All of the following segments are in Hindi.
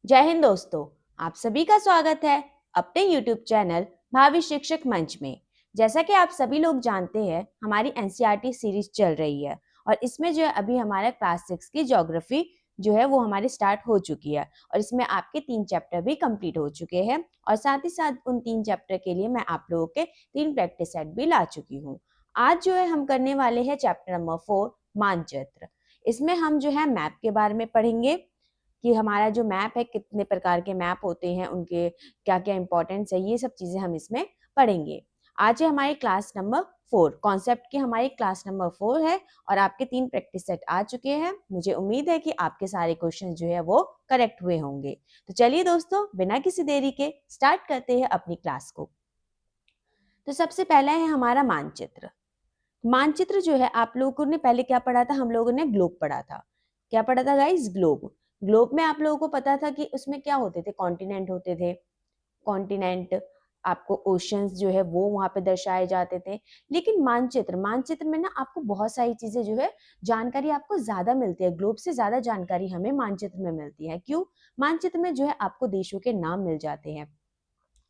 जय हिंद दोस्तों। आप सभी का स्वागत है अपने YouTube चैनल भावी शिक्षक मंच में। जैसा कि आप सभी लोग जानते हैं, हमारी एनसीईआरटी सीरीज चल रही है और इसमें जो है अभी हमारा क्लास 6 की ज्योग्राफी जो है वो हमारी स्टार्ट हो चुकी है और इसमें आपके 3 चैप्टर भी कंप्लीट हो चुके हैं और साथ ही साथ उन 3 चैप्टर के लिए मैं आप लोगों के 3 प्रैक्टिस सेट भी ला चुकी हूँ। आज जो है हम करने वाले हैं चैप्टर नंबर 4 मानचित्र। इसमें हम जो है मैप के बारे में पढ़ेंगे कि हमारा जो मैप है कितने प्रकार के मैप होते हैं, उनके क्या क्या इंपॉर्टेंस है, ये सब चीजें हम इसमें पढ़ेंगे। आज है हमारी क्लास नंबर 4, कॉन्सेप्ट की हमारी क्लास नंबर 4 है और आपके 3 प्रैक्टिस सेट आ चुके हैं। मुझे उम्मीद है कि आपके सारे क्वेश्चन जो है वो करेक्ट हुए होंगे। तो चलिए दोस्तों, बिना किसी देरी के स्टार्ट करते हैं अपनी क्लास को। तो सबसे पहला है हमारा मानचित्र। मानचित्र जो है आप लोगों ने पहले क्या पढ़ा था, हम लोगों ने ग्लोब पढ़ा था। क्या पढ़ा था गाइस? ग्लोब। ग्लोब में आप लोगों को पता था कि उसमें क्या होते थे, कॉन्टिनेंट होते थे। कॉन्टिनेंट, आपको ओशंस जो है वो वहां पे दर्शाए जाते थे। लेकिन मानचित्र, मानचित्र में ना आपको बहुत सारी चीजें जो है जानकारी आपको ज्यादा मिलती है। ग्लोब से ज्यादा जानकारी हमें मानचित्र में मिलती है। क्यों? मानचित्र में जो है आपको देशों के नाम मिल जाते हैं,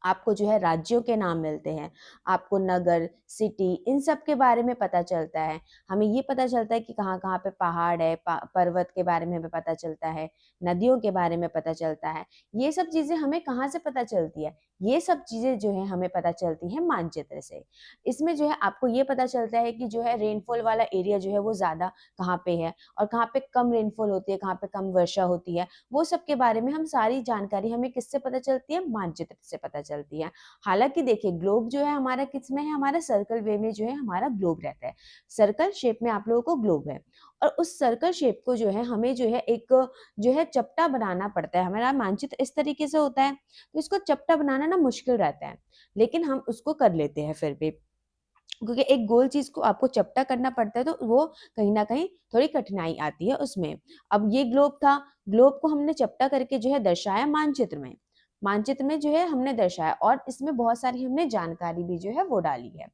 आपको जो है राज्यों के नाम मिलते हैं, आपको नगर, सिटी, इन सब के बारे में पता चलता है। हमें ये पता चलता है कि कहाँ कहाँ पे पहाड़ है, पर्वत के बारे में हमें पता चलता है, नदियों के बारे में पता चलता है। ये सब चीजें हमें कहाँ से पता चलती है? ये सब चीजें जो है हमें पता चलती है मानचित्र से। इसमें जो है आपको ये पता चलता है कि जो है रेनफॉल वाला एरिया जो है वो ज्यादा कहाँ पे है और कहाँ पे कम रेनफॉल होती है, कहाँ पे कम वर्षा होती है। वो सब के बारे में हम सारी जानकारी हमें किससे पता चलती है? मानचित्र से पता चलती है। हालांकि देखिए, ग्लोब जो है हमारा किस में है? हमारा सर्कल वे में जो है हमारा ग्लोब रहता है। सर्कल शेप में आप लोगों को ग्लोब है और उस सर्कल शेप को जो है हमें जो है एक जो है चपटा बनाना पड़ता है। हमारा मानचित्र इस तरीके से होता है, तो इसको चपटा बनाना ना मुश्किल रहता है, लेकिन हम उसको कर लेते हैं फिर भी। क्योंकि एक गोल चीज को आपको चपटा करना पड़ता है, तो वो कहीं ना कहीं थोड़ी कठिनाई आती है उसमें। अब ये ग्लोब था, ग्लोब को हमने चपटा करके जो है दर्शाया मानचित्र में। मानचित्र में जो है हमने दर्शाया और इसमें बहुत सारी हमने जानकारी भी जो है वो डाली है।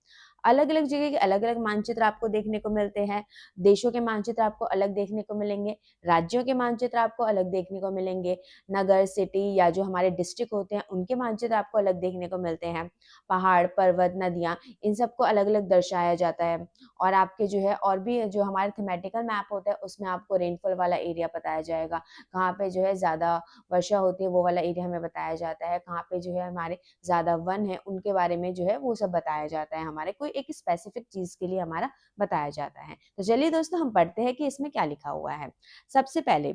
अलग अलग जगह के अलग अलग मानचित्र आपको देखने को मिलते हैं। देशों के मानचित्र आपको अलग देखने को मिलेंगे, राज्यों के मानचित्र आपको अलग देखने को मिलेंगे, नगर, सिटी या जो हमारे डिस्ट्रिक्ट होते हैं उनके मानचित्र आपको अलग देखने को मिलते हैं। पहाड़, पर्वत, नदियां, इन सबको अलग अलग दर्शाया जाता है। और आपके जो है और भी जो हमारे थीमेटिकल मैप होता है उसमें आपको रेनफॉल वाला एरिया बताया जाएगा, कहाँ पे जो है ज्यादा वर्षा होती है वो वाला एरिया हमें बताया जाता है, कहाँ पे जो है हमारे ज्यादा वन है उनके बारे में जो है वो सब बताया जाता है। हमारे कोई एक स्पेसिफिक चीज के लिए हमारा बताया जाता है। तो चलिए दोस्तों, हम पढ़ते हैं कि इसमें क्या लिखा हुआ है। सबसे पहले,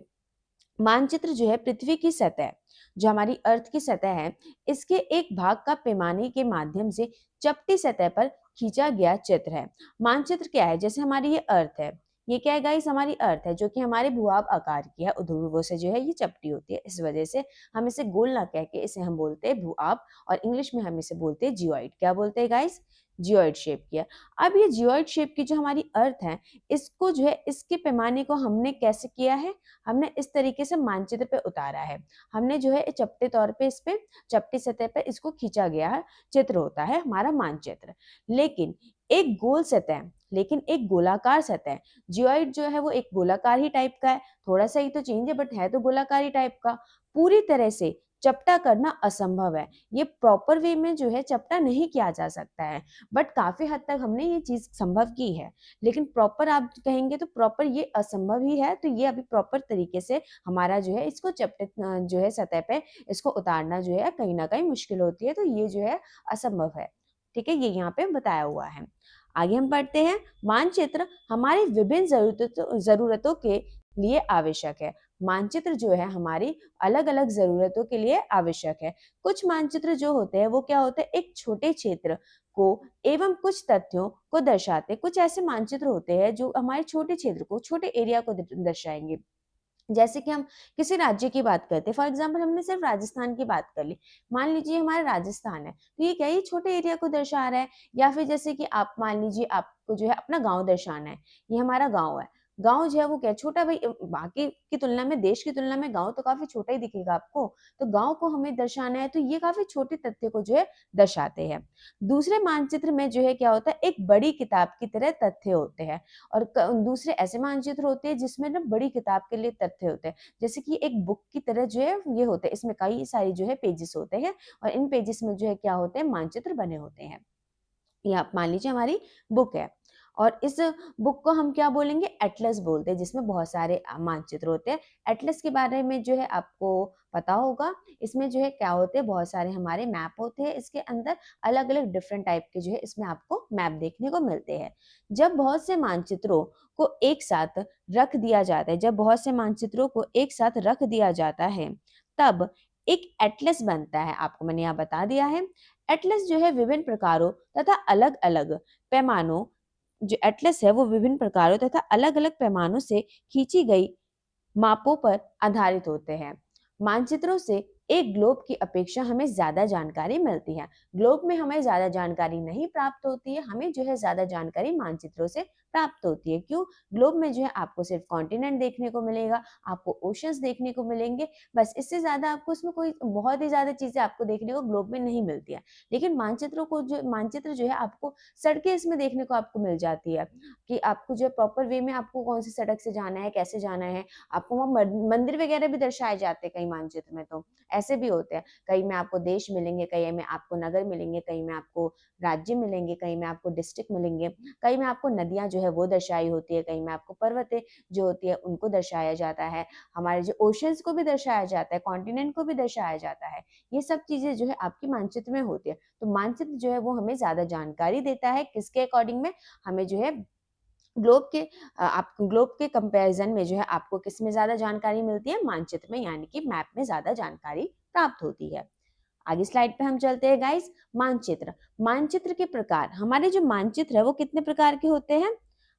मानचित्र जो है पृथ्वी की सतह, जो हमारी अर्थ की सतह है, इसके एक भाग का पैमाने के माध्यम से चपटी सतह पर खींचा गया चित्र है। मानचित्र क्या है? जैसे हमारी ये अर्थ है, ये क्या है गाइस? हमारी अर्थ है जो कि हमारे भूभाग आकार की है, ध्रुवों से जो है ये चपटी होती है। इस वजह से हम इसे गोल ना कह के इसे हम बोलते हैं भूभाग और इंग्लिश में हम इसे बोलते हैं जियोइड। क्या बोलते हैं गाइस? जियोइड शेप की है। अब ये जियोइड शेप की जो हमारी अर्थ है, इसको जो है इसके पैमाने को हमने कैसे किया है? हमने इस तरीके से मानचित्र पे उतारा है। हमने जो है चपटे तौर पे इस पे चपटी सतह पे इसको खींचा गया है, चित्र होता है हमारा मानचित्र। लेकिन एक गोल सतह, लेकिन एक गोलाकार सतह, जियोइड जो है वो एक गोलाकार ही टाइप का है। थोड़ा सा ही तो चेंज है बट है तो गोलाकार ही टाइप का। पूरी तरह से चपटा करना असंभव है। ये प्रॉपर वे में जो है चपटा नहीं किया जा सकता है, बट काफी हद तक हमने ये चीज संभव की है। लेकिन प्रॉपर आप कहेंगे तो प्रॉपर ये असंभव ही है। तो ये अभी प्रॉपर तरीके से हमारा जो है इसको चपटे जो है सतह पे इसको उतारना जो है कहीं ना कहीं मुश्किल होती है। तो ये जो है असंभव है। ठीक है, ये यहाँ पे बताया हुआ है। आगे हम पढ़ते हैं। मानचित्र हमारी विभिन्न जरूरतों के लिए आवश्यक है। मानचित्र जो है हमारी अलग अलग जरूरतों के लिए आवश्यक है। कुछ मानचित्र जो होते हैं वो क्या होते हैं? एक छोटे क्षेत्र को एवं कुछ तथ्यों को दर्शाते। कुछ ऐसे मानचित्र होते हैं जो हमारे छोटे क्षेत्र को, छोटे एरिया को दर्शाएंगे। जैसे कि हम किसी राज्य की बात करते हैं, फॉर एग्जाम्पल हमने सिर्फ राजस्थान की बात कर ली। मान लीजिए हमारा राजस्थान है, तो ये क्या, ये छोटे एरिया को दर्शा रहा है। या फिर जैसे कि आप मान लीजिए आपको जो है अपना गांव दर्शाना है, ये हमारा गांव है। गाँव जो है वो क्या छोटा भाई बाकी की तुलना में देश की तुलना में गाँव तो काफ़ी छोटा ही दिखेगा आपको, तो गाँव को हमें दर्शाना है तो ये काफ़ी छोटे तथ्य को जो है दर्शाते हैं। दूसरे मानचित्र में जो है क्या होता है एक बड़ी किताब की तरह तथ्य होते हैं और दूसरे ऐसे मानचित्र होते हैं जिसमें ना बड़ी किताब के लिए तथ्य होते हैं, जैसे कि एक बुक की तरह जो है ये होते हैं, इसमें कई सारी जो है पेजेस होते हैं और इन पेजेस में जो है क्या होते हैं मानचित्र बने होते हैं। ये आप मान लीजिए हमारी बुक है और इस बुक को हम क्या बोलेंगे एटलस बोलते हैं, जिसमें बहुत सारे मानचित्र होते हैं। एटलस के बारे में जो है आपको पता होगा, इसमें जो है क्या होते हैं बहुत सारे हमारे मैप होते हैं, इसके अंदर अलग अलग डिफरेंट टाइप के जो है इसमें आपको मैप देखने को मिलते हैं। जब बहुत से मानचित्रों को एक साथ रख दिया जाता है, जब बहुत से मानचित्रों को एक साथ रख दिया जाता है तब एक एटलस बनता है। आपको मैंने यहाँ बता दिया है। एटलस जो है विभिन्न प्रकारों तथा अलग अलग पैमानों, जो एटलस है वो विभिन्न प्रकारों तथा अलग अलग पैमानों से खींची गई मापों पर आधारित होते हैं। मानचित्रों से एक ग्लोब की अपेक्षा हमें ज्यादा जानकारी मिलती है। ग्लोब में हमें ज्यादा जानकारी नहीं प्राप्त होती है, हमें जो है ज्यादा जानकारी मानचित्रों से प्राप्त होती है। क्यों? ग्लोब में जो है आपको सिर्फ कॉन्टिनेंट देखने को मिलेगा, आपको ओशंस देखने को मिलेंगे, बस इससे ज्यादा आपको उसमें कोई बहुत ही ज्यादा चीजें आपको देखने को ग्लोब में नहीं मिलती है। लेकिन मानचित्र जो है आपको सड़कें इसमें देखने को आपको मिल जाती है कि आपको जो प्रॉपर वे में आपको कौन सी सड़क से जाना है, कैसे जाना है। आपको वहाँ मंदिर वगैरह भी दर्शाए जाते हैं कई मानचित्र में, तो ऐसे भी होते हैं। कई में आपको देश मिलेंगे, कई में आपको नगर मिलेंगे, कई में आपको राज्य मिलेंगे, कई में आपको डिस्ट्रिक्ट मिलेंगे, कई में आपको नदियां जो है वो दर्शाई होती है, कई में आपको पर्वतें जो होती है उनको दर्शाया जाता है, हमारे जो ओशंस को भी दर्शाया जाता है, कॉन्टिनेंट को भी दर्शाया जाता है। ये सब चीजें जो है आपकी मानचित्र में होती है। तो मानचित्र जो है वो हमें ज्यादा जानकारी देता है, किसके अकॉर्डिंग में? हमें जो है आप ग्लोब के कंपैरिजन में जो है आपको किस में ज्यादा जानकारी मिलती है? मानचित्र में, यानी कि मैप में ज्यादा जानकारी प्राप्त होती है। आगे स्लाइड पे हम चलते हैं गाइस। मानचित्र, मानचित्र के प्रकार। हमारे जो मानचित्र है वो कितने प्रकार के होते हैं?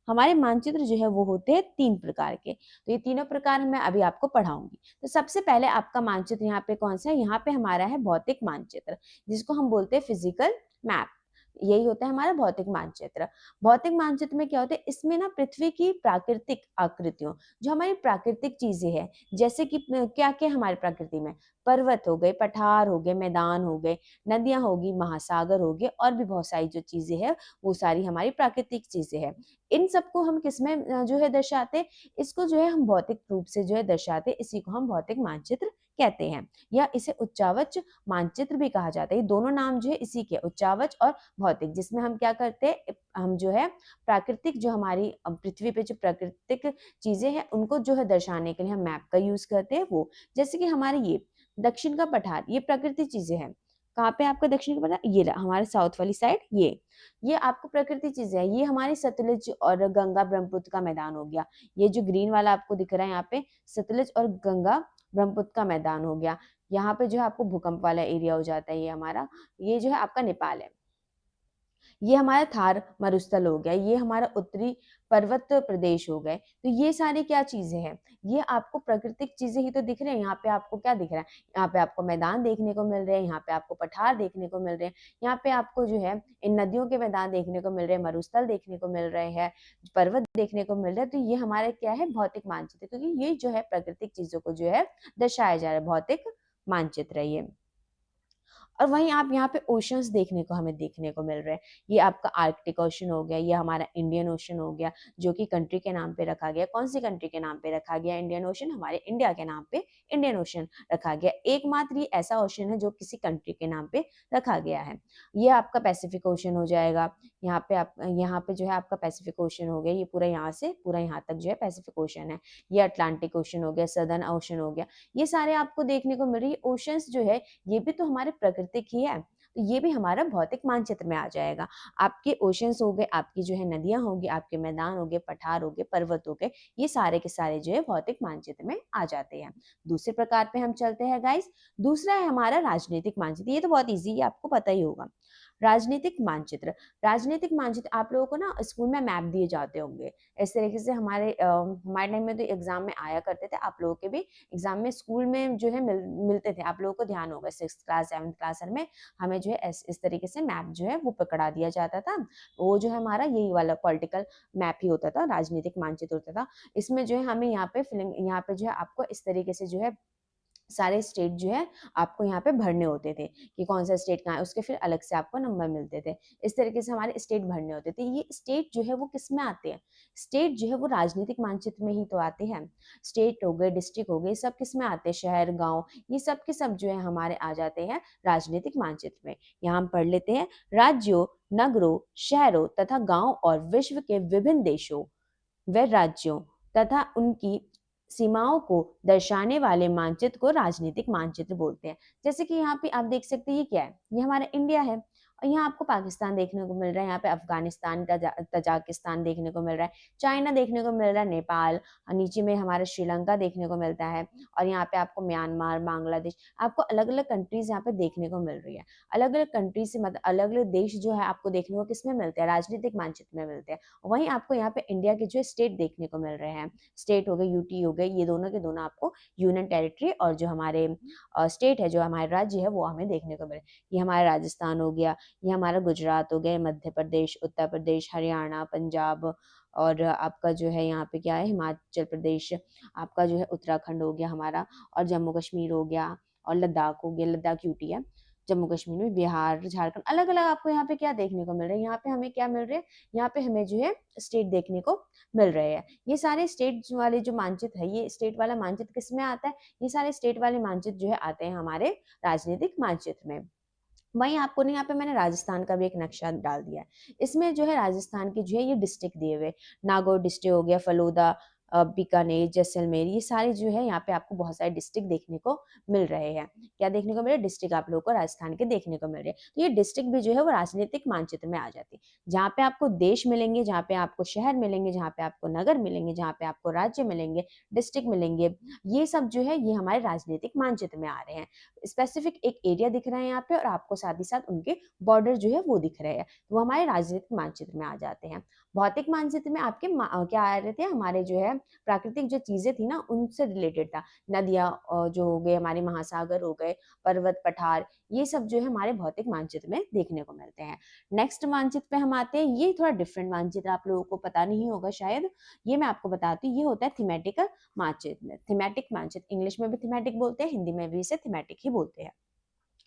हमारे मानचित्र जो है वो होते हैं 3 प्रकार के। तो ये तीनों प्रकार मैं अभी आपको पढ़ाऊंगी। तो सबसे पहले आपका मानचित्र यहाँ पे कौन सा है? यहाँ पे हमारा है भौतिक मानचित्र, जिसको हम बोलते हैं फिजिकल मैप। यही होता है हमारा भौतिक मानचित्र। भौतिक मानचित्र में क्या होता है? इसमें ना पृथ्वी की प्राकृतिक आकृतियों, जो हमारी प्राकृतिक चीजें हैं, जैसे कि क्या क्या हमारी प्रकृति में पर्वत हो गए, पठार हो गए, मैदान हो गए, नदियां होगी, महासागर हो गए, और भी बहुत सारी जो चीजें हैं वो सारी हमारी प्राकृतिक चीजें हैं। इन सबको हम किसमें जो है दर्शाते हैं? इसको जो है हम भौतिक रूप से जो है दर्शाते हैं, इसी को हम भौतिक मानचित्र कहते हैं, या इसे उच्चावच मानचित्र भी कहा जाता है। ये दोनों नाम जो है इसी के, उच्चावच और भौतिक, जिसमें हम क्या करते हैं? हम जो है प्राकृतिक, जो हमारी पृथ्वी पे जो प्राकृतिक चीजें हैं उनको जो है दर्शाने के लिए हम मैप का यूज करते हैं। वो जैसे कि हमारे ये दक्षिण का पठार, ये प्रकृति चीजें हैं। कहाँ पे आपका दक्षिण का पठार? ये रहा हमारे साउथ वाली साइड। ये आपको प्रकृति चीजें है। ये हमारी सतलुज और गंगा ब्रह्मपुत्र का मैदान हो गया। ये जो ग्रीन वाला आपको दिख रहा है यहाँ पे, सतलुज और गंगा ब्रह्मपुत्र का मैदान हो गया। यहाँ पे जो है आपको भूकंप वाला एरिया हो जाता है। ये हमारा, ये जो है आपका नेपाल है। ये हमारा थार मरुस्थल हो गया, ये हमारा उत्तरी पर्वत प्रदेश हो गए। तो ये सारी क्या चीजें हैं? ये आपको प्राकृतिक चीजें ही तो दिख रहे हैं। यहाँ पे आपको क्या दिख रहा है? यहाँ पे आपको मैदान देखने को मिल रहे हैं, यहाँ पे आपको पठार देखने को मिल रहे हैं, यहाँ पे आपको जो है इन नदियों के मैदान देखने को मिल रहे हैं, मरुस्थल देखने को मिल रहे हैं, पर्वत देखने को मिल रहे हैं। तो ये हमारे क्या है? भौतिक मानचित्र, क्योंकि ये जो है प्राकृतिक चीजों को जो है दर्शाया जा रहा है, भौतिक मानचित्र है ये। और वहीं आप यहाँ पे ओशंस हमें देखने को मिल रहे हैं। ये आपका आर्कटिक ओशन हो गया, ये हमारा इंडियन ओशन हो गया, जो कि कंट्री के नाम पे रखा गया। कौन सी कंट्री के नाम पे रखा गया इंडियन ओशन? हमारे इंडिया के नाम पे इंडियन ओशन रखा गया। एकमात्र ये ऐसा ओशन है जो किसी कंट्री के नाम पे रखा गया है। ये आपका पैसिफिक ओशन हो जाएगा। यहाँ पे जो है आपका पैसिफिक ओशन हो गया, ये पूरा यहाँ से पूरा यहाँ तक जो है पैसिफिक ओशन है। ये अटलांटिक ओशन हो गया, सदर्न ओशन हो गया। ये सारे आपको देखने को मिल रही है। ओशंस जो है ये भी तो हमारे प्राकृतिक ही है, तो ये भी हमारा भौतिक मानचित्र में आ जाएगा। आपके ओशंस हो गए, आपकी जो है नदियां होगी, आपके मैदान हो गए, पठार हो गए, पर्वत हो गए, ये सारे के सारे जो है भौतिक मानचित्र में आ जाते हैं। दूसरे प्रकार पे हम चलते हैं गाइस। दूसरा है हमारा राजनीतिक मानचित्र। ये तो बहुत ईजी है, आपको पता ही होगा। राजनीतिक मानचित्र। राजनीतिक मानचित्र आप लोगों को ना स्कूल में मैप दिए जाते होंगे। इस तरीके से हमारे टाइम में तो एग्जाम में आया करते थे, आप लोगों के भी एग्जाम में स्कूल में जो है मिलते थे। आप लोगों को ध्यान होगा 6th क्लास 7th क्लास में हमें जो है इस तरीके से मैप जो है वो पकड़ा दिया जाता था। वो जो है हमारा यही वाला पॉलिटिकल मैप ही होता था, राजनीतिक मानचित्र होता था। इसमें जो है हमें यहाँ पे जो है आपको इस तरीके से जो है सारे स्टेट जो है आपको यहाँ पे भरने होते थे कि कौन सा स्टेट कहाँ है, उसके फिर अलग से आपको नंबर मिलते थे। इस तरीके से हमारे स्टेट भरने होते थे। ये स्टेट जो है वो किस में आते हैं? स्टेट जो है वो राजनीतिक मानचित्र में ही तो आते हैं। स्टेट हो गए, डिस्ट्रिक्ट हो गए, सब किस में आते हैं? शहर, गांव, ये सब के सब जो है हमारे आ जाते हैं राजनीतिक मानचित्र में। यहाँ हम पढ़ लेते हैं, राज्यों, नगरों, शहरों तथा गांव और विश्व के विभिन्न देशों व राज्यों तथा उनकी सीमाओं को दर्शाने वाले मानचित्र को राजनीतिक मानचित्र बोलते हैं। जैसे कि यहाँ पे आप देख सकते हैं, ये क्या है? ये हमारा इंडिया है और यहाँ आपको पाकिस्तान देखने को मिल रहा है, यहाँ पे अफगानिस्तान, तजाकिस्तान देखने को मिल रहा है, चाइना देखने को मिल रहा है, नेपाल, और नीचे में हमारा श्रीलंका देखने को मिलता है, और यहाँ पे आपको म्यांमार, बांग्लादेश, आपको अलग अलग कंट्रीज यहाँ पे देखने को मिल रही है। अलग अलग कंट्रीज से मतलब अलग अलग देश जो है आपको देखने को किसमें मिलते हैं? राजनीतिक मानचित्र में मिलते हैं। वहीं आपको यहाँ पे इंडिया के जो स्टेट देखने को मिल रहे हैं, स्टेट हो गए, यूटी हो गए, ये दोनों के दोनों आपको यूनियन टेरिटरी और जो हमारे स्टेट है, जो हमारे राज्य है, वो हमें देखने को मिले। ये हमारा राजस्थान हो गया, ये हमारा गुजरात हो गया, मध्य प्रदेश, उत्तर प्रदेश, हरियाणा, पंजाब, और आपका जो है यहाँ पे क्या है, हिमाचल प्रदेश, आपका जो है उत्तराखंड हो गया हमारा, और जम्मू कश्मीर हो गया, और लद्दाख हो गया, लद्दाख यूटी है। जम्मू कश्मीर में बिहार, झारखंड, अलग अलग आपको यहाँ पे क्या देखने को मिल रहा है? यहाँ पे हमें क्या मिल रहा है? यहाँ पे हमें जो है स्टेट देखने को मिल रहे हैं। ये सारे स्टेट वाले जो मानचित्र है, ये स्टेट वाला मानचित्र किस में आता है? ये सारे स्टेट वाले मानचित्र जो है आते हैं हमारे राजनीतिक मानचित्र में। वहीं आपको ना यहाँ पे मैंने राजस्थान का भी एक नक्शा डाल दिया है। इसमें जो है राजस्थान के जो है ये डिस्ट्रिक्ट दिए हुए, नागौर डिस्ट्रिक्ट हो गया, फलूदा, बीकानेर, जैसलमेर, ये सारे जो है यहाँ पे आपको बहुत सारे डिस्ट्रिक्ट देखने को मिल रहे हैं। क्या देखने को मिल रहे? डिस्ट्रिक्ट आप लोगों को राजस्थान के देखने को मिल रहे हैं। तो ये डिस्ट्रिक्ट भी जो है वो राजनीतिक मानचित्र में आ जाती है, जहाँ पे आपको देश मिलेंगे, जहाँ पे आपको शहर मिलेंगे, जहाँ पे आपको नगर मिलेंगे, जहाँ पे आपको राज्य मिलेंगे, डिस्ट्रिक्ट मिलेंगे, ये सब जो है ये हमारे राजनीतिक मानचित्र में आ रहे हैं। स्पेसिफिक एक एरिया दिख रहा है यहाँ पे, और आपको साथ ही साथ उनके बॉर्डर जो है वो दिख रहे हैं, तो वो हमारे राजनीतिक मानचित्र में आ जाते हैं। भौतिक मानचित्र में आपके क्या आ रहे थे? हमारे जो है प्राकृतिक जो चीजें थी ना, उनसे रिलेटेड था। नदियां जो हो गए, हमारे महासागर हो गए, पर्वत, पठार, ये सब जो है हमारे भौतिक मानचित्र में देखने को मिलते हैं। नेक्स्ट मानचित्र पे हम आते हैं। ये थोड़ा डिफरेंट मानचित्र, आप लोगों को पता नहीं होगा शायद, ये मैं आपको बताती हूँ। ये होता है थीमेटिक मानचित्र। थीमेटिक मानचित्र, इंग्लिश में भी थीमेटिक बोलते हैं, हिंदी में भी इसे थीमेटिक ही बोलते हैं।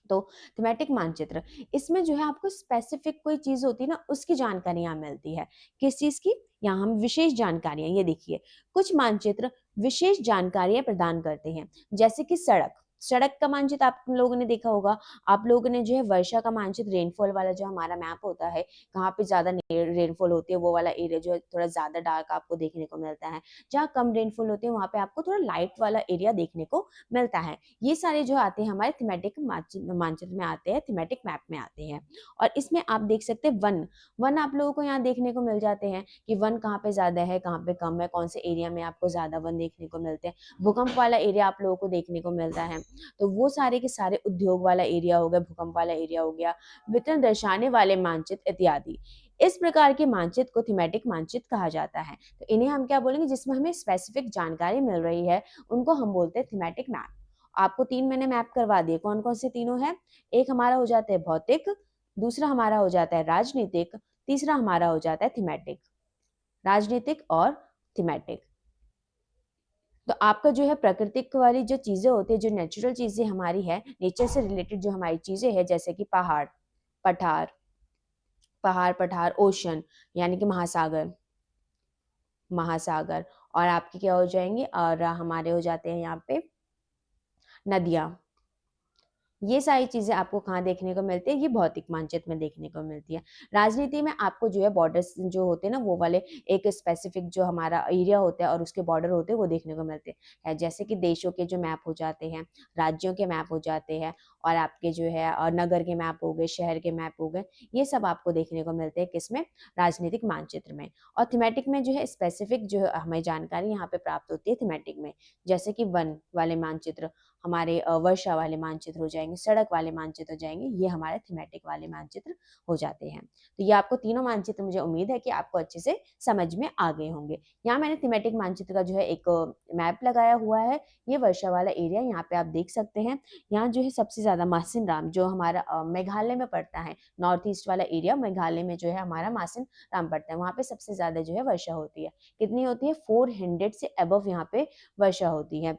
तो थीमेटिक मानचित्र, इसमें जो है आपको स्पेसिफिक कोई चीज होती है ना, उसकी जानकारी यहाँ मिलती है। किस चीज की? यहाँ हम विशेष जानकारियां, ये देखिए, कुछ मानचित्र विशेष जानकारियां प्रदान करते हैं, जैसे कि सड़क। सड़क का मानचित्र आप लोगों ने देखा होगा। आप लोगों ने जो है वर्षा का मानचित्र, रेनफॉल वाला जो हमारा मैप होता है, कहाँ पे ज्यादा रेनफॉल होती है, वो वाला एरिया जो है थोड़ा ज्यादा डार्क आपको देखने को मिलता है। जहाँ कम रेनफॉल होती है वहां पे आपको थोड़ा लाइट वाला एरिया देखने को मिलता है। ये सारे जो आते हैं हमारे थीमेटिक मानचित्र में आते हैं, थीमेटिक मैप में आते हैं। और इसमें आप देख सकते हैं वन, वन आप लोगों को यहाँ देखने को मिल जाते हैं कि वन कहाँ पे ज्यादा है, कहाँ पे कम है, कौन से एरिया में आपको ज्यादा वन देखने को मिलते हैं। भूकंप वाला एरिया आप लोगों को देखने को मिलता है, तो वो सारे के सारे उद्योग वाला एरिया हो गया, भूकंप वाला एरिया हो गया, वितरण दर्शाने वाले मानचित्र इत्यादि। इस प्रकार के मानचित्र को थीमेटिक मानचित्र कहा जाता है। तो इन्हें हम क्या बोलेंगे? जिसमें हमें स्पेसिफिक जानकारी मिल रही है, उनको हम बोलते हैं थीमेटिक मैप। आपको 3 मैंने मैप करवा दिए, कौन कौन से तीनों है? एक हमारा हो जाता है भौतिक, दूसरा हमारा हो जाता है राजनीतिक, तीसरा हमारा हो जाता है थीमेटिक। राजनीतिक और थीमेटिक। तो आपका जो है प्राकृतिक वाली जो चीजें होती है, जो नेचुरल चीजें हमारी है, नेचर से रिलेटेड जो हमारी चीजें है, जैसे कि पठार, पठार, ओशन यानी कि महासागर, महासागर, और आपके क्या हो जाएंगे, और हमारे हो जाते हैं यहाँ पे नदियां। ये सारी चीजें आपको कहाँ देखने को मिलती है? ये भौतिक मानचित्र में देखने को मिलती है। राजनीति में आपको जो है बॉर्डर्स जो होते हैं ना, वो वाले एक स्पेसिफिक जो हमारा एरिया होता है और उसके बॉर्डर होते हैं, वो देखने को मिलते हैं। जैसे कि देशों के जो मैप हो जाते हैं, राज्यों के मैप हो जाते हैं, और आपके जो है और नगर के मैप हो गए, शहर के मैप हो गए, ये सब आपको देखने को मिलते हैं किसमें? राजनीतिक मानचित्र में। और थीमेटिक में जो है स्पेसिफिक जो हमें जानकारी यहाँ पे प्राप्त होती है थीमेटिक में, जैसे कि वन वाले मानचित्र, हमारे वर्षा वाले मानचित्र हो जाएंगे, सड़क वाले मानचित्र हो जाएंगे, ये हमारे थीमेटिक वाले मानचित्र हो जाते हैं। तो ये आपको तीनों मानचित्र मुझे उम्मीद है कि आपको अच्छे से समझ में आ गए होंगे। यहाँ मैंने थीमेटिक मानचित्र का जो है एक मैप लगाया हुआ है। ये वर्षा वाला एरिया यहाँ पे आप देख सकते हैं। यहाँ जो है सबसे ज्यादा मासिन राम जो हमारा मेघालय में पड़ता है, नॉर्थ ईस्ट वाला एरिया मेघालय में जो है हमारा मासिन राम पड़ता है, वहाँ पे सबसे ज्यादा जो है वर्षा होती है। कितनी होती है? 400 से अबव यहाँ पे वर्षा होती है।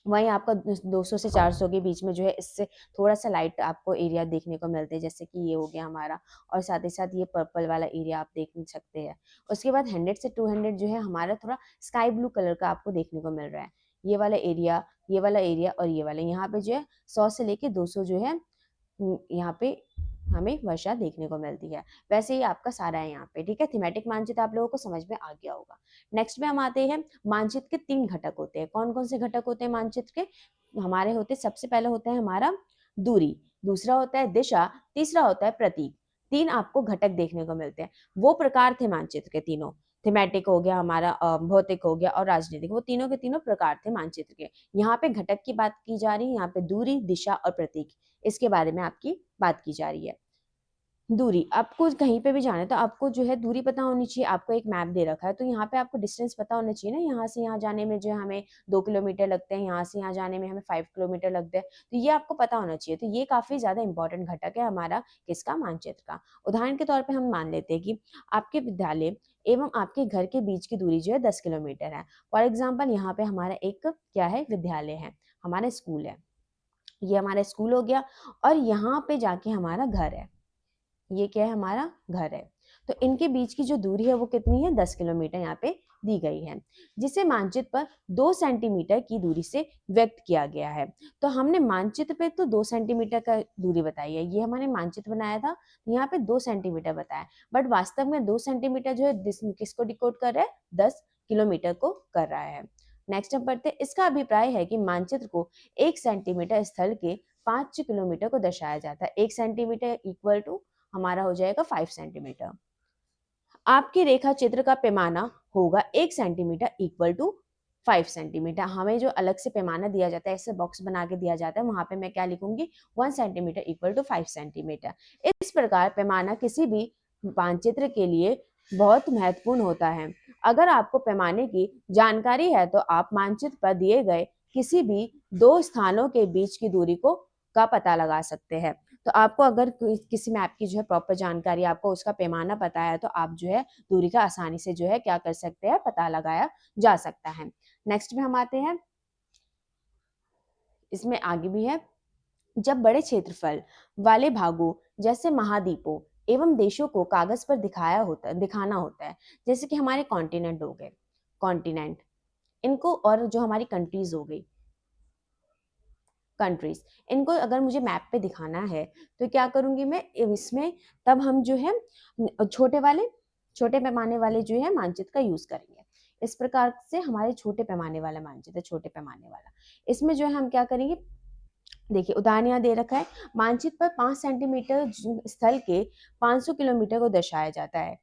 वहीं आपका 200 से 400 के बीच में जो है इससे थोड़ा सा लाइट आपको एरिया देखने को मिलते हैं, जैसे कि ये हो गया हमारा, और साथ ही साथ ये पर्पल वाला एरिया आप देख सकते हैं। उसके बाद 100 से 200 जो है हमारा थोड़ा स्काई ब्लू कलर का आपको देखने को मिल रहा है। ये वाला एरिया, ये वाला एरिया और ये वाला, यहाँ पे जो है 100 से लेके 200 जो है यहाँ पे हमें वर्षा देखने को मिलती है। वैसे ही आपका सारा है यहाँ पे, ठीक है। थीमेटिक मानचित्र आप लोगों को समझ में आ गया होगा। नेक्स्ट में हम आते हैं, मानचित्र के 3 घटक होते हैं। कौन कौन से घटक होते हैं मानचित्र के? हमारे होते सबसे पहले होता है हमारा दूरी, दूसरा होता है दिशा, तीसरा होता है प्रतीक। 3 आपको घटक देखने को मिलते हैं। वो प्रकार थे मानचित्र के तीनों, थीमेटिक हो गया हमारा, भौतिक हो गया और राजनीतिक, वो तीनों के तीनों प्रकार थे मानचित्र के। यहाँ पे घटक की बात की जा रही है, यहाँ पे दूरी, दिशा और प्रतीक, इसके बारे में आपकी बात की जा रही है। दूरी, आपको कहीं पे भी जाना है तो आपको जो है दूरी पता होनी चाहिए। आपको एक मैप दे रखा है तो यहाँ पे आपको डिस्टेंस पता होना चाहिए ना, यहाँ से यहाँ जाने में जो है हमें 2 किलोमीटर लगते हैं, यहाँ से यहाँ जाने में हमें 5 किलोमीटर लगते हैं, तो ये आपको पता होना चाहिए। तो ये काफी ज्यादा इंपॉर्टेंट घटक है हमारा किसका? मानचित्र का। उदाहरण के तौर पर हम मान लेते हैं कि आपके विद्यालय एवं आपके घर के बीच की दूरी जो है 10 किलोमीटर है। फॉर एग्जाम्पल यहाँ पे हमारा एक क्या है? विद्यालय है, हमारा स्कूल है, ये हमारा स्कूल हो गया, और यहाँ पे जाके हमारा घर है, ये क्या है? हमारा घर है। तो इनके बीच की जो दूरी है वो कितनी है? 10 किलोमीटर यहाँ पे दी गई है, जिसे मानचित्र पर 2 सेंटीमीटर की दूरी से व्यक्त किया गया है। तो हमने मानचित्र पे तो 2 सेंटीमीटर का दूरी बताई है, ये हमारे मानचित्र बनाया था, यहाँ पे 2 सेंटीमीटर बताया, बट वास्तव में 2 सेंटीमीटर जो है किसको डिकोड कर रहा है? 10 किलोमीटर को कर रहा है। नेक्स्ट हम पढ़ते हैं, इसका अभिप्राय है कि मानचित्र को 1 सेंटीमीटर स्थल के 5 किलोमीटर को दर्शाया जाता है। 1 सेंटीमीटर इक्वल टू हमारा हो जाएगा 5 सेंटीमीटर। आपके रेखा चित्र का पैमाना होगा 1 सेंटीमीटर इक्वल टू 5 सेंटीमीटर। हमें जो अलग से पैमाना दिया जाता है, ऐसे बॉक्स बना के दिया जाता है, वहां पे मैं क्या लिखूंगी? 1 सेंटीमीटर इक्वल टू 5 सेंटीमीटर। इस प्रकार पैमाना किसी भी मानचित्र के लिए बहुत महत्वपूर्ण होता है। अगर आपको पैमाने की जानकारी है तो आप मानचित्र पर दिए गए किसी भी 2 स्थानों के बीच की दूरी का पता लगा सकते हैं। तो आपको अगर किसी मैप की जो है प्रॉपर जानकारी, आपको उसका पैमाना पता है, तो आप जो है दूरी का आसानी से जो है क्या कर सकते हैं? पता लगाया जा सकता है। नेक्स्ट में हम आते हैं, इसमें आगे भी है, जब बड़े क्षेत्रफल वाले भागों जैसे महाद्वीपों एवं देशों को कागज पर दिखाना होता है, जैसे कि हमारे कॉन्टिनेंट हो गए, कॉन्टिनेंट इनको, और जो हमारी कंट्रीज हो गई, कंट्रीज, इनको अगर मुझे मैप पे दिखाना है तो क्या करूंगी मैं इसमें? तब हम जो है छोटे पैमाने वाले जो है मानचित्र का यूज करेंगे। इस प्रकार से हमारे छोटे पैमाने वाला मानचित्र, छोटे पैमाने वाला, इसमें जो है हम क्या करेंगे? देखिए उदाहरण यहाँ दे रखा है, मानचित्र पर 5 सेंटीमीटर स्थल के 500 किलोमीटर को दर्शाया जाता है।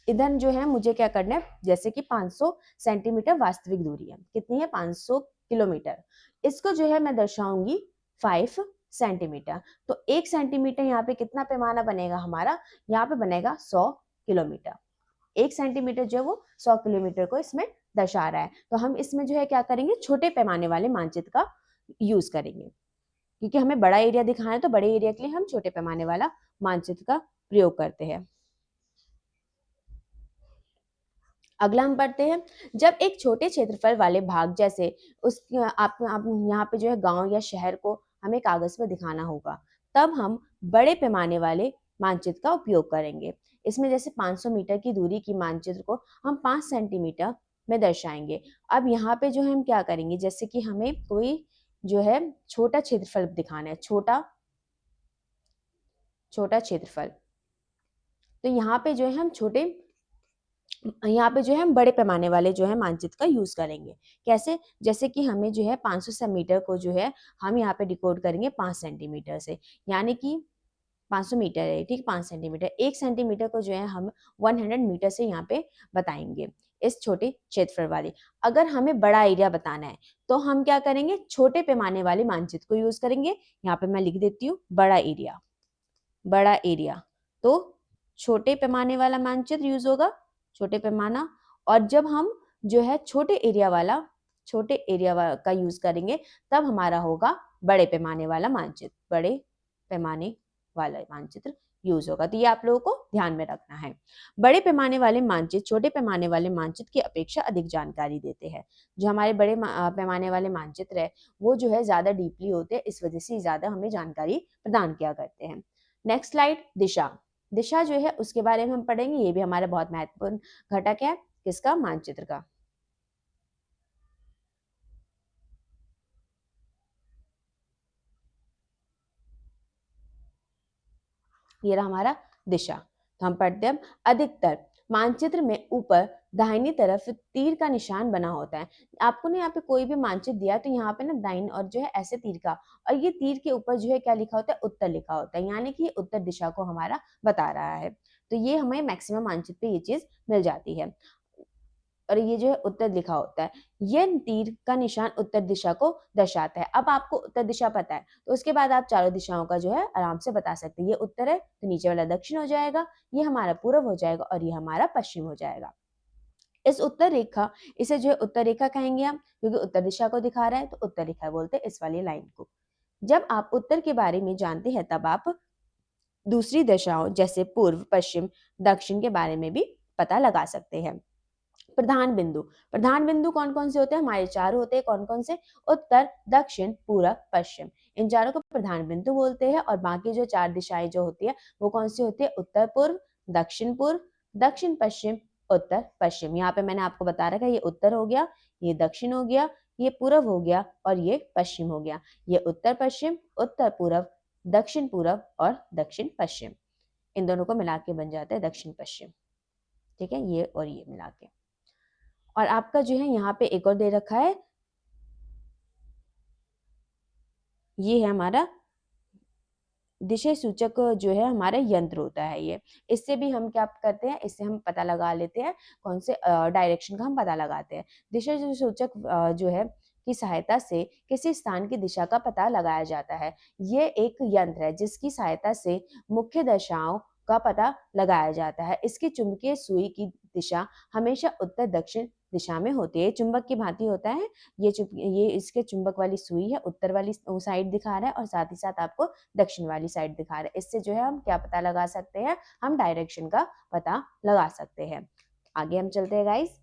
इधर जो है मुझे क्या करना है? जैसे कि 500 सेंटीमीटर वास्तविक दूरी है, कितनी है? 500 किलोमीटर। इसको जो है मैं दर्शाऊंगी 5 सेंटीमीटर। तो 1 सेंटीमीटर यहाँ पे कितना पैमाना बनेगा हमारा? यहाँ पे बनेगा 100 किलोमीटर। 1 सेंटीमीटर जो है वो 100 किलोमीटर को इसमें दर्शा रहा है। तो हम इसमें जो है क्या करेंगे? छोटे पैमाने वाले मानचित्र का यूज करेंगे, क्योंकि हमें बड़ा एरिया दिखाना है, तो बड़े एरिया के लिए हम छोटे पैमाने वाला मानचित्र का प्रयोग करते हैं। अगला हम पढ़ते हैं, जब एक छोटे क्षेत्रफल वाले भाग जैसे उस आप यहाँ पे जो है गांव या शहर को हमें कागज पर दिखाना होगा, तब हम बड़े पैमाने वाले मानचित्र का उपयोग करेंगे। इसमें जैसे 500 मीटर की दूरी की मानचित्र को हम 5 सेंटीमीटर में दर्शाएंगे। अब यहाँ पे जो है हम क्या करेंगे? जैसे कि हमें कोई जो है छोटा क्षेत्रफल दिखाना है, छोटा क्षेत्रफल, तो यहाँ पे जो है हम यहाँ पे जो है हम बड़े पैमाने वाले जो है मानचित्र का यूज करेंगे। कैसे? जैसे कि हमें जो है 500 मीटर को जो है हम यहाँ पे डिकोड करेंगे 5 सेंटीमीटर से, यानी कि 500 मीटर है, ठीक, 5 सेंटीमीटर। 1 सेंटीमीटर को जो है हम 100 मीटर से यहाँ पे बताएंगे। इस छोटे क्षेत्रफल वाली। अगर हमें बड़ा एरिया बताना है तो हम क्या करेंगे, छोटे पैमाने वाले मानचित्र को यूज करेंगे। यहाँ पे मैं लिख देती हूँ बड़ा एरिया, बड़ा एरिया। तो छोटे पैमाने वाला मानचित्र यूज होगा, छोटे पैमाना। और जब हम जो है छोटे एरिया का यूज करेंगे तब हमारा होगा बड़े पैमाने वाला मानचित्र, बड़े पैमाने वाला मानचित्र यूज होगा। तो ये आप लोगों को ध्यान में रखना है। बड़े पैमाने वाले मानचित्र छोटे पैमाने वाले मानचित्र की अपेक्षा अधिक जानकारी देते हैं। जो हमारे बड़े पैमाने वाले मानचित्र है वो जो है ज्यादा डीपली होते हैं, इस वजह से ज्यादा हमें जानकारी प्रदान किया करते हैं। नेक्स्ट स्लाइड, दिशा। दिशा जो है उसके बारे में हम पढ़ेंगे, ये भी हमारा बहुत महत्वपूर्ण घटक है किसका, मानचित्र का। ये रहा हमारा दिशा। तो हम पढ़ते हैं, अधिकतर मानचित्र में ऊपर दाहिनी तरफ तीर का निशान बना होता है। आपको ना यहाँ पे कोई भी मानचित्र दिया तो यहाँ पे ना दाहिनी और जो है ऐसे तीर का, और ये तीर के ऊपर जो है क्या लिखा होता है, उत्तर लिखा होता है, यानी कि ये उत्तर दिशा को हमारा बता रहा है। तो ये हमें मैक्सिमम मानचित्र पे ये चीज मिल जाती है। और ये जो है उत्तर लिखा होता है, ये तीर का निशान उत्तर दिशा को दर्शाता है। अब आपको उत्तर दिशा पता है तो उसके बाद आप चारों दिशाओं का जो है आराम से बता सकते हैं। ये उत्तर है तो नीचे वाला दक्षिण हो जाएगा, ये हमारा पूर्व हो जाएगा और ये हमारा पश्चिम हो जाएगा। इस उत्तर रेखा, इसे जो है उत्तर रेखा कहेंगे हम, क्योंकि उत्तर दिशा को दिखा रहा है तो उत्तर रेखा बोलते हैं इस वाली लाइन को। जब आप उत्तर के बारे में जानते हैं तब आप दूसरी दिशाओं जैसे पूर्व, पश्चिम, दक्षिण के बारे में भी पता लगा सकते हैं। प्रधान बिंदु, प्रधान बिंदु कौन कौन से होते हैं, हमारे चार होते हैं। कौन कौन से, उत्तर, दक्षिण, पूर्व, पश्चिम। इन चारों को प्रधान बिंदु बोलते हैं। और बाकी जो चार दिशाएं जो होती है वो कौन सी होती है, उत्तर पूर्व, दक्षिण पश्चिम, उत्तर पश्चिम। यहाँ पे मैंने आपको बता रखा है, ये उत्तर हो गया, ये दक्षिण हो गया, ये पूर्व हो गया और ये पश्चिम हो गया। ये उत्तर पश्चिम, उत्तर पूर्व, दक्षिण पूर्व और दक्षिण पश्चिम। इन दोनों को मिला के बन जाता है दक्षिण पश्चिम। ठीक है, ये और ये मिला के। और आपका जो है यहाँ पे एक और दे रखा है, ये है हमारा दिशा सूचक जो है हमारा यंत्र होता है ये। इससे भी हम क्या करते हैं, इससे हम पता लगा लेते हैं कौन से डायरेक्शन का हम पता लगाते हैं। दिशा सूचक जो है की सहायता से किसी स्थान की दिशा का पता लगाया जाता है। ये एक यंत्र है जिसकी सहायता से मुख्य दिशाओं का पता लगाया जाता है। इसकी चुंबकीय सुई की दिशा हमेशा उत्तर दक्षिण दिशा में होती है। चुंबक की भांति होता है ये इसके चुंबक वाली सुई है, उत्तर वाली साइड दिखा रहा है और साथ ही साथ आपको दक्षिण वाली साइड दिखा रहा है। इससे जो है हम क्या पता लगा सकते हैं, हम डायरेक्शन का पता लगा सकते हैं। आगे हम चलते हैं गाइस।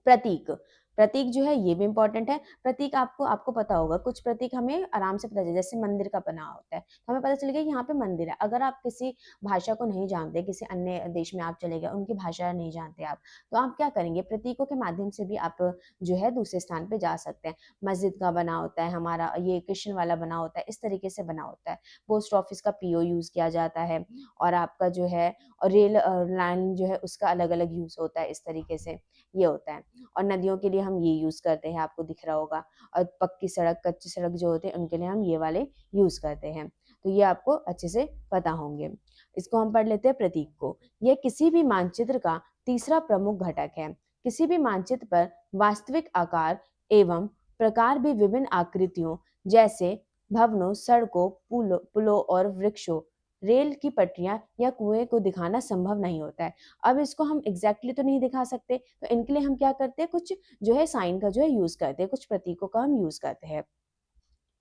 प्रतीक, प्रतीक जो है ये भी इंपॉर्टेंट है। प्रतीक आपको आपको पता होगा, कुछ प्रतीक हमें आराम से पता चले, जैसे मंदिर का बना होता है तो हमें पता चल गया यहाँ पे मंदिर है। अगर आप किसी भाषा को नहीं जानते, किसी अन्य देश में आप चले गए, उनकी भाषा नहीं जानते आप, तो आप क्या करेंगे, प्रतीकों के माध्यम से भी आप जो है दूसरे स्थान पे जा सकते हैं। मस्जिद का बना होता है हमारा, ये क्रिश्चियन वाला बना होता है, इस तरीके से बना होता है। पोस्ट ऑफिस का पीओ यूज किया जाता है। और आपका जो है और रेल लाइन जो है उसका अलग अलग यूज होता है, इस तरीके से ये होता है। और नदियों के लिए हम ये यूज करते हैं, आपको दिख रहा होगा। और पक्की सड़क, कच्ची सड़क जो होते हैं उनके लिए हम ये वाले यूज करते हैं। तो ये आपको अच्छे से पता होंगे। इसको हम पढ़ लेते हैं प्रतीक को। यह किसी भी मानचित्र का तीसरा प्रमुख घटक है। किसी भी मानचित्र पर वास्तविक आकार एवं प्रकार भी विभिन्न आकृतियों जैसे भवनों, सड़कों, पुलों और वृक्षों, रेल की पटरियां या कुएं को दिखाना संभव नहीं होता है। अब इसको हम एग्जैक्टली तो नहीं दिखा सकते, तो इनके लिए हम क्या करते हैं, कुछ जो है साइन का जो है यूज करते हैं, कुछ प्रतीकों का हम यूज करते हैं।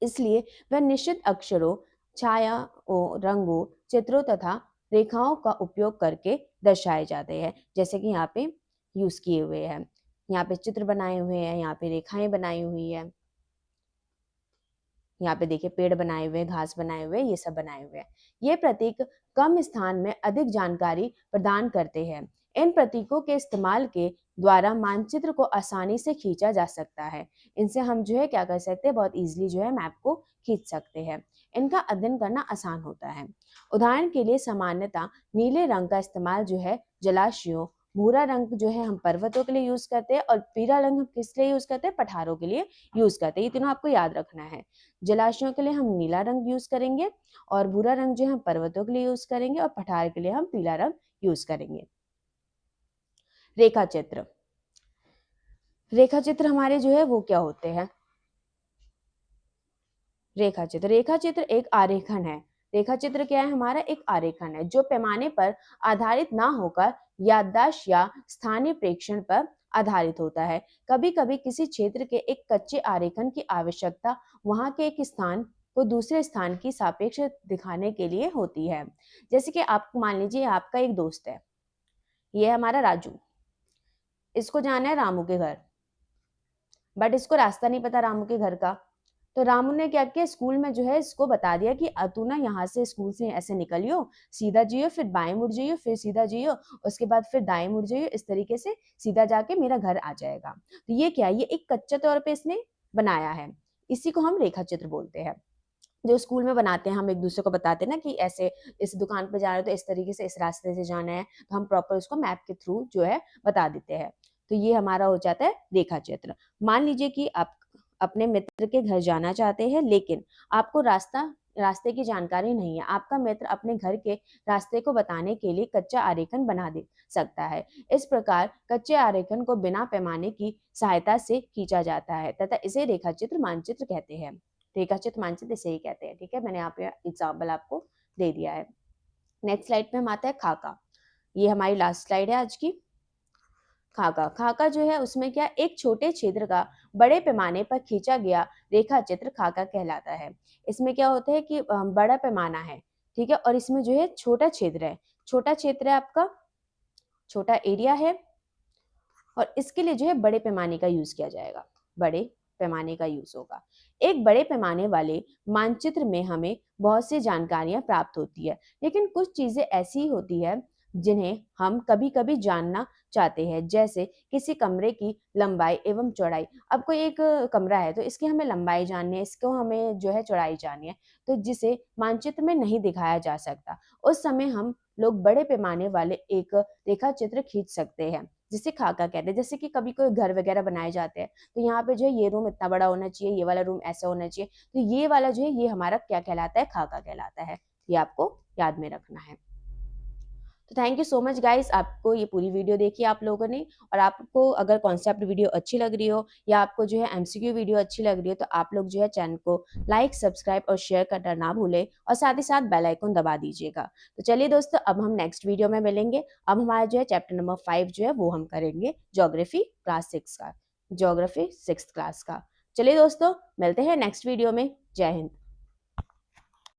इसलिए वह निश्चित अक्षरों, छायाओं, रंगों, चित्रों तथा रेखाओं का उपयोग करके दर्शाए जाते हैं। जैसे कि यहाँ पे यूज किए हुए हैं, यहाँ पे चित्र बनाए हुए हैं, यहाँ पे रेखाएं बनाई हुई है, यहाँ पे देखिए पेड़ बनाए हुए, घास बनाए हुए, ये सब बनाए हुए हैं। ये प्रतीक कम स्थान में अधिक जानकारी प्रदान करते हैं। इन प्रतीकों के इस्तेमाल के द्वारा मानचित्र को आसानी से खींचा जा सकता है। इनसे हम जो है क्या कर सकते हैं, बहुत इजीली जो है मैप को खींच सकते हैं। इनका अध्ययन करना आसान होता है। उदाहरण के लिए सामान्यतः नीले रंग का इस्तेमाल जो है जलाशयों, भूरा रंग जो है हम पर्वतों के लिए यूज करते हैं और पीला रंग हम किस लिए यूज करते हैं, पठारों के लिए यूज करते हैं। ये तीनों आपको याद रखना है। जलाशयों के लिए हम नीला रंग यूज करेंगे और भूरा रंग जो है हम पर्वतों के लिए यूज करेंगे और पठार के लिए हम पीला रंग यूज करेंगे। रेखा चित्र, रेखा चित्र हमारे जो है वो क्या होते हैं? रेखा चित्र, रेखा चित्र एक आरेखन है। रेखा चित्र क्या है? हमारा एक आरेखन है जो पैमाने पर आधारित ना होकर याददाश्त या स्थानीय प्रेक्षण पर आधारित होता है। कभी कभी किसी क्षेत्र के एक कच्चे आरेखन की आवश्यकता वहां के एक स्थान को दूसरे स्थान की सापेक्ष दिखाने के लिए होती है। जैसे कि आप मान लीजिए आपका एक दोस्त है, ये है हमारा राजू। इसको जाना है रामू के घर, बट इसको रास्ता नहीं पता रामू के घर का। तो रामू ने क्या किया, स्कूल में जो है इसको बता दिया कि तू ना यहाँ से स्कूल से ऐसे निकलियो, सीधा जाइयो, फिर बाएं मुड़ जाइयो, फिर सीधा जाइयो, उसके बाद फिर दाएं मुड़ जाइयो, इस तरीके से सीधा जाके मेरा घर आ जाएगा। तो ये क्या है, ये एक कच्चे तौर पे इसने बनाया है। इसी को हम रेखा चित्र बोलते हैं। जो स्कूल में बनाते हैं, हम एक दूसरे को बताते हैं ना कि ऐसे इस दुकान पे जा रहे हो तो इस तरीके से इस रास्ते से जाना है, तो हम प्रॉपर उसको मैप के थ्रू जो है बता देते हैं। तो ये हमारा हो जाता है रेखा चित्र। मान लीजिए कि आप अपने मित्र के घर जाना चाहते हैं, लेकिन आपको रास्ते की जानकारी नहीं है। आपका मित्र अपने घर के रास्ते को बताने के लिए कच्चा आरेखन बना दे सकता है। इस प्रकार कच्चे आरेखन को बिना पैमाने की सहायता से खींचा जाता है तथा इसे रेखाचित्र मानचित्र कहते हैं। रेखाचित्र मानचित्र इसे ही कहते हैं। ठीक है, मैंने यहाँ पे एग्जाम्पल आपको दे दिया है। नेक्स्ट स्लाइड पे हम आते हैं खाका। ये हमारी लास्ट स्लाइड है आज की। खाका, खाका जो है उसमें क्या, एक छोटे क्षेत्र का बड़े पैमाने पर खींचा गया रेखा चित्र खाका कहलाता है। इसमें क्या होता है कि बड़ा पैमाना है, ठीक है, और इसमें जो है छोटा क्षेत्र है। छोटा क्षेत्र है आपका, छोटा एरिया है, और इसके लिए जो है बड़े पैमाने का यूज किया जाएगा। बड़े पैमाने का यूज होगा। एक बड़े पैमाने वाले मानचित्र में हमें बहुत सी जानकारियां प्राप्त होती है, लेकिन कुछ चीजें ऐसी होती है जिन्हें हम कभी कभी जानना चाहते हैं, जैसे किसी कमरे की लंबाई एवं चौड़ाई। अब कोई एक कमरा है तो इसकी हमें लंबाई जाननी है, इसको हमें जो है चौड़ाई जाननी है, तो जिसे मानचित्र में नहीं दिखाया जा सकता, उस समय हम लोग बड़े पैमाने वाले एक रेखा चित्र खींच सकते हैं, जिसे खाका कहते हैं। जैसे कि कभी कोई घर वगैरह बनाए जाते हैं, तो यहाँ पे जो है ये रूम इतना बड़ा होना चाहिए, ये वाला रूम ऐसा होना चाहिए, तो ये वाला जो है ये हमारा क्या कहलाता है, खाका कहलाता है। ये आपको याद में रखना है। तो thank you so much guys, आपको ये पूरी वीडियो देखी आप लोगों ने, और आपको अगर कॉन्सेप्ट वीडियो अच्छी लग रही हो या आपको जो है एमसीक्यू वीडियो अच्छी लग रही हो, तो आप लोग जो है चैनल को लाइक, सब्सक्राइब और शेयर करना ना भूलें, और साथ ही साथ बेल आइकन दबा दीजिएगा। तो चलिए दोस्तों, अब हम नेक्स्ट वीडियो में मिलेंगे। अब हमारा जो है चैप्टर नंबर 5 जो है वो हम करेंगे ज्योग्राफी क्लास 6 का, ज्योग्राफी 6th क्लास का। चलिए दोस्तों, मिलते हैं नेक्स्ट वीडियो में। जय हिंद।